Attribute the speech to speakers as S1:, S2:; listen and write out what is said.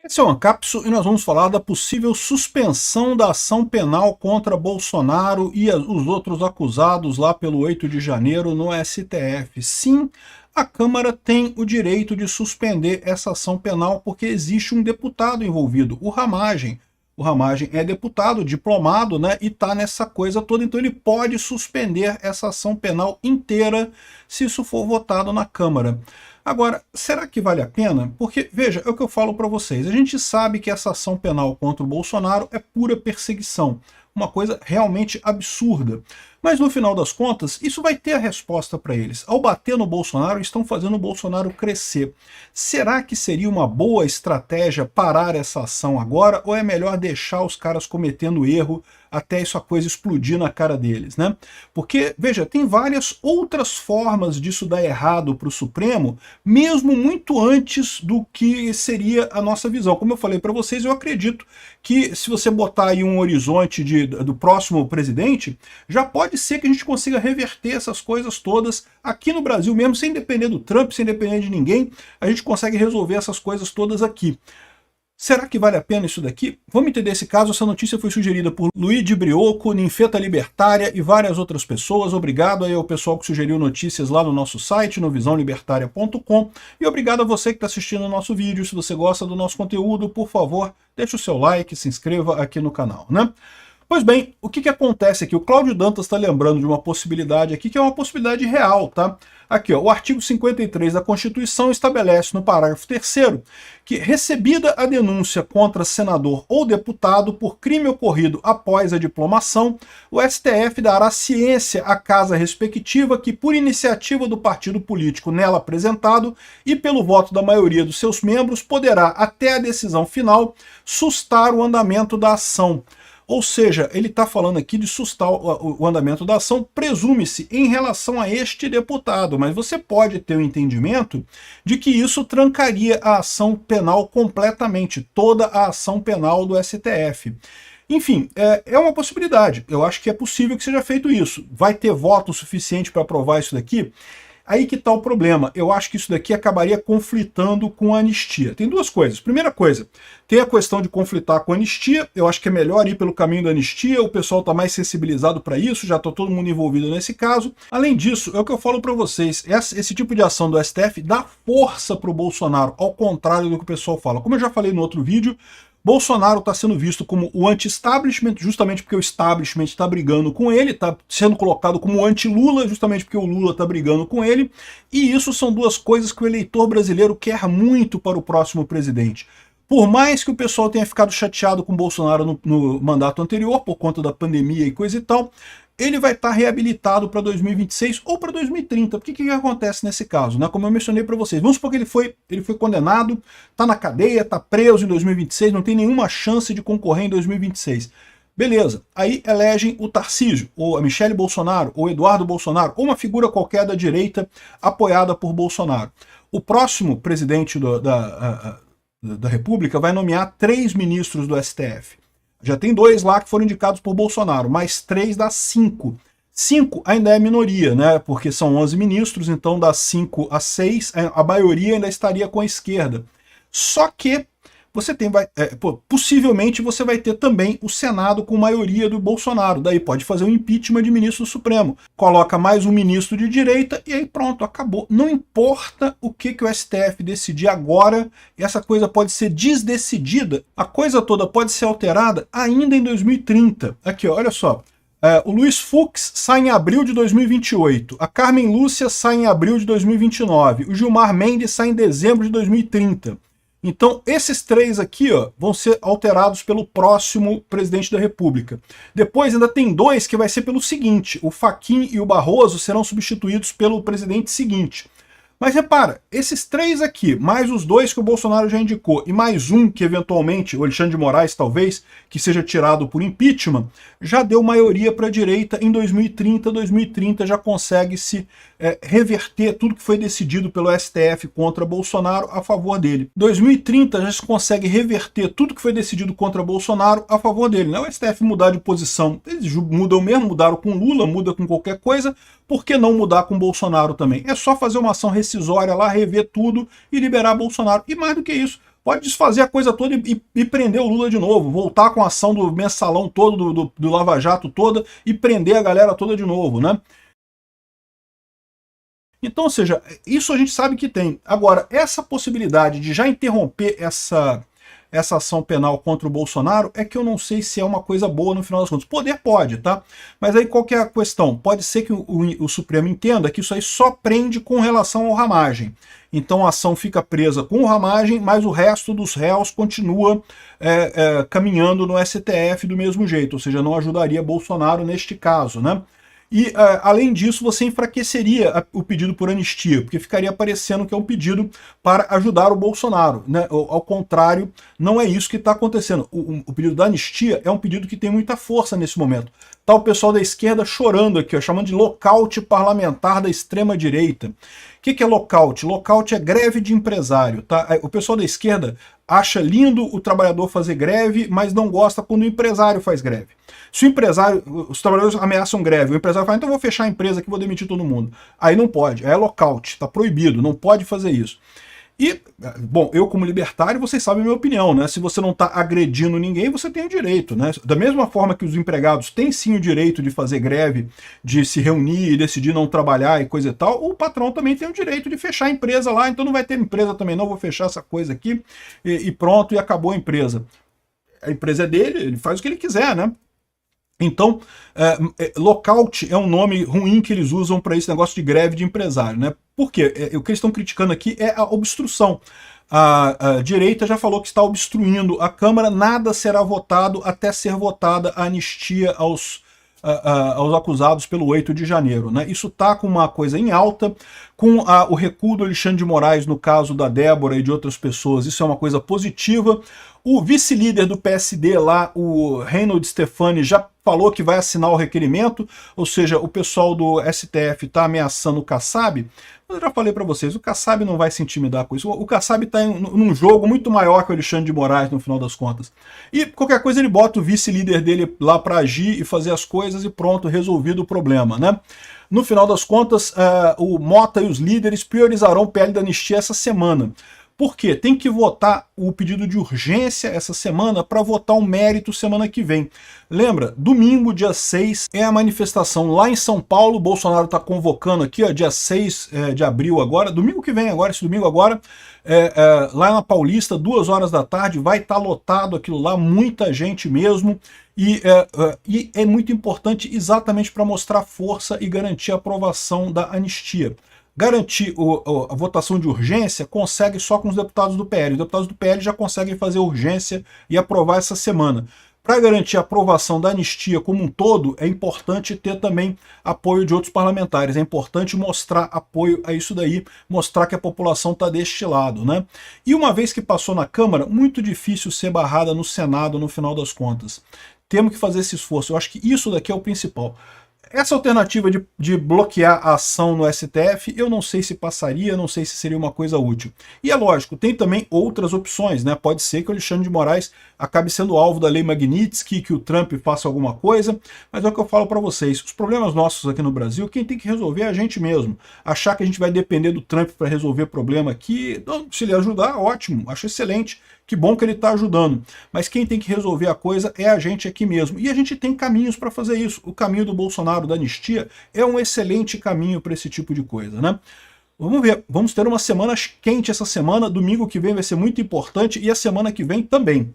S1: Esse é o Ancapso e nós vamos falar da possível suspensão da ação penal contra Bolsonaro e os outros acusados lá pelo 8 de janeiro no STF. Sim, a Câmara tem o direito de suspender essa ação penal porque existe um deputado envolvido, o Ramagem. O Ramagem é deputado, diplomado, né, e está nessa coisa toda, então ele pode suspender essa ação penal inteira se isso for votado na Câmara. Agora, será que vale a pena? Porque, veja, é o que eu falo para vocês, a gente sabe que essa ação penal contra o Bolsonaro é pura perseguição, uma coisa realmente absurda. Mas no final das contas, isso vai ter a resposta para eles. Ao bater no Bolsonaro, estão fazendo o Bolsonaro crescer. Será que seria uma boa estratégia parar essa ação agora, ou é melhor deixar os caras cometendo erro até isso a coisa explodir na cara deles, né? Porque, veja, tem várias outras formas disso dar errado para o Supremo, mesmo muito antes do que seria a nossa visão. Como eu falei para vocês, eu acredito que se você botar aí um horizonte do próximo presidente, já pode ser que a gente consiga reverter essas coisas todas aqui no Brasil mesmo, sem depender do Trump, sem depender de ninguém, a gente consegue resolver essas coisas todas aqui. Será que vale a pena isso daqui? Vamos entender esse caso. Essa notícia foi sugerida por Luigi Brioco, Ninfeta Libertária e várias outras pessoas. Obrigado aí ao pessoal que sugeriu notícias lá no nosso site, no visãolibertaria.com. E obrigado a você que está assistindo o nosso vídeo. Se você gosta do nosso conteúdo, por favor, deixe o seu like, se inscreva aqui no canal, né? Pois bem, o que acontece aqui? O Cláudio Dantas está lembrando de uma possibilidade aqui, que é uma possibilidade real, tá? Aqui, ó, o artigo 53 da Constituição estabelece no parágrafo 3º que, recebida a denúncia contra senador ou deputado por crime ocorrido após a diplomação, o STF dará ciência à casa respectiva que, por iniciativa do partido político nela apresentado e pelo voto da maioria dos seus membros, poderá, até a decisão final, sustar o andamento da ação. Ou seja, ele está falando aqui de sustar o andamento da ação, presume-se, em relação a este deputado, mas você pode ter o entendimento de que isso trancaria a ação penal completamente, toda a ação penal do STF. Enfim, é uma possibilidade, eu acho que é possível que seja feito isso. Vai ter voto suficiente para aprovar isso daqui? Aí que está o problema. Eu acho que isso daqui acabaria conflitando com a anistia. Tem duas coisas. Primeira coisa, tem a questão de conflitar com a anistia. Eu acho que é melhor ir pelo caminho da anistia. O pessoal está mais sensibilizado para isso, já está todo mundo envolvido nesse caso. Além disso, é o que eu falo para vocês, esse tipo de ação do STF dá força para o Bolsonaro, ao contrário do que o pessoal fala. Como eu já falei no outro vídeo, Bolsonaro está sendo visto como o anti-establishment, justamente porque o establishment está brigando com ele, está sendo colocado como anti-Lula, justamente porque o Lula está brigando com ele, e isso são duas coisas que o eleitor brasileiro quer muito para o próximo presidente. Por mais que o pessoal tenha ficado chateado com o Bolsonaro no mandato anterior, por conta da pandemia e coisa e tal, ele vai estar reabilitado para 2026 ou para 2030. Porque o que acontece nesse caso, né? Como eu mencionei para vocês, vamos supor que ele foi condenado, está na cadeia, está preso em 2026, não tem nenhuma chance de concorrer em 2026. Beleza, aí elegem o Tarcísio, ou a Michele Bolsonaro, ou Eduardo Bolsonaro, ou uma figura qualquer da direita apoiada por Bolsonaro. O próximo presidente da República vai nomear 3 ministros do STF. Já tem 2 lá que foram indicados por Bolsonaro, mais 3 dá 5. 5 ainda é minoria, né? Porque são 11 ministros, então dá 5 a 6, a maioria ainda estaria com a esquerda. Só que você tem, possivelmente você vai ter também o Senado com maioria do Bolsonaro, daí pode fazer um impeachment de ministro do Supremo, coloca mais um ministro de direita e aí pronto, acabou. Não importa o que o STF decidir agora, essa coisa pode ser desdecidida, a coisa toda pode ser alterada ainda em 2030. Aqui, olha só. O Luiz Fux sai em abril de 2028, a Carmen Lúcia sai em abril de 2029, o Gilmar Mendes sai em dezembro de 2030. Então, esses 3 aqui, ó, vão ser alterados pelo próximo presidente da República. Depois ainda tem 2 que vai ser pelo seguinte, o Fachin e o Barroso serão substituídos pelo presidente seguinte. Mas repara, esses 3 aqui, mais os 2 que o Bolsonaro já indicou, e mais um que eventualmente, o Alexandre de Moraes talvez, que seja tirado por impeachment, já deu maioria para a direita em 2030. 2030 já consegue-se reverter tudo que foi decidido pelo STF contra Bolsonaro a favor dele. 2030 já se consegue reverter tudo que foi decidido contra Bolsonaro a favor dele. Não é o STF mudar de posição, eles mudam mesmo, mudaram com Lula, muda com qualquer coisa, por que não mudar com Bolsonaro também? É só fazer uma ação rescisória lá, rever tudo e liberar Bolsonaro. E mais do que isso, pode desfazer a coisa toda e prender o Lula de novo, voltar com a ação do mensalão todo, do Lava Jato toda, e prender a galera toda de novo, né? Então, ou seja, isso a gente sabe que tem. Agora, essa possibilidade de já interromper essa ação penal contra o Bolsonaro é que eu não sei se é uma coisa boa no final das contas. Poder pode, tá? Mas aí qual que é a questão? Pode ser que o Supremo entenda que isso aí só prende com relação ao ramagem. Então a ação fica presa com o ramagem, mas o resto dos réus continua caminhando no STF do mesmo jeito, ou seja, não ajudaria Bolsonaro neste caso, né? E, além disso, você enfraqueceria o pedido por anistia, porque ficaria parecendo que é um pedido para ajudar o Bolsonaro, né? Ao contrário, não é isso que está acontecendo. O pedido da anistia é um pedido que tem muita força nesse momento. Tá o pessoal da esquerda chorando aqui, ó, chamando de lockout parlamentar da extrema-direita. O que é lockout? Lockout é greve de empresário, tá? O pessoal da esquerda acha lindo o trabalhador fazer greve, mas não gosta quando o empresário faz greve. Se o empresário, os trabalhadores ameaçam greve, o empresário fala, então eu vou fechar a empresa aqui, vou demitir todo mundo. Aí não pode, é lockout, está proibido, não pode fazer isso. E, bom, eu como libertário, vocês sabem a minha opinião, né? Se você não está agredindo ninguém, você tem o direito, né? Da mesma forma que os empregados têm sim o direito de fazer greve, de se reunir e decidir não trabalhar e coisa e tal, o patrão também tem o direito de fechar a empresa lá, então não vai ter empresa também não, vou fechar essa coisa aqui e pronto, e acabou a empresa. A empresa é dele, ele faz o que ele quiser, né? Então, lockout é um nome ruim que eles usam para esse negócio de greve de empresário, né? Por quê? O que eles estão criticando aqui é a obstrução. A direita já falou que está obstruindo a Câmara, nada será votado até ser votada a anistia aos acusados pelo 8 de janeiro. Né? Isso está com uma coisa em alta, com o recuo do Alexandre de Moraes no caso da Débora e de outras pessoas, isso é uma coisa positiva. O vice-líder do PSD lá, o Reinhold Stefani, já falou que vai assinar o requerimento, ou seja, o pessoal do STF está ameaçando o Kassab. Mas eu já falei para vocês, o Kassab não vai se intimidar com isso. O Kassab está num jogo muito maior que o Alexandre de Moraes, no final das contas. E qualquer coisa ele bota o vice-líder dele lá para agir e fazer as coisas e pronto, resolvido o problema, né? No final das contas, o Mota e os líderes priorizarão o PL da anistia essa semana. Por quê? Tem que votar o pedido de urgência essa semana para votar o mérito semana que vem. Lembra, domingo, dia 6, é a manifestação lá em São Paulo. Bolsonaro está convocando aqui, ó, dia 6 de abril agora, domingo que vem agora, esse domingo agora, lá na Paulista, 2 horas da tarde, vai estar lotado aquilo lá, muita gente mesmo. E é muito importante exatamente para mostrar força e garantir a aprovação da anistia. Garantir a votação de urgência consegue só com os deputados do PL. Os deputados do PL já conseguem fazer urgência e aprovar essa semana. Para garantir a aprovação da anistia como um todo, é importante ter também apoio de outros parlamentares. É importante mostrar apoio a isso daí, mostrar que a população está deste lado, né? E uma vez que passou na Câmara, muito difícil ser barrada no Senado no final das contas. Temos que fazer esse esforço. Eu acho que isso daqui é o principal. Essa alternativa de bloquear a ação no STF, eu não sei se passaria, não sei se seria uma coisa útil. E é lógico, tem também outras opções, né? Pode ser que o Alexandre de Moraes acabe sendo alvo da lei Magnitsky, que o Trump faça alguma coisa, mas é o que eu falo para vocês, os problemas nossos aqui no Brasil, quem tem que resolver é a gente mesmo. Achar que a gente vai depender do Trump para resolver problema aqui, se ele ajudar, ótimo, acho excelente. Que bom que ele está ajudando, mas quem tem que resolver a coisa é a gente aqui mesmo. E a gente tem caminhos para fazer isso. O caminho do Bolsonaro, da anistia, é um excelente caminho para esse tipo de coisa, né? Vamos ver, vamos ter uma semana quente essa semana, domingo que vem vai ser muito importante e a semana que vem também.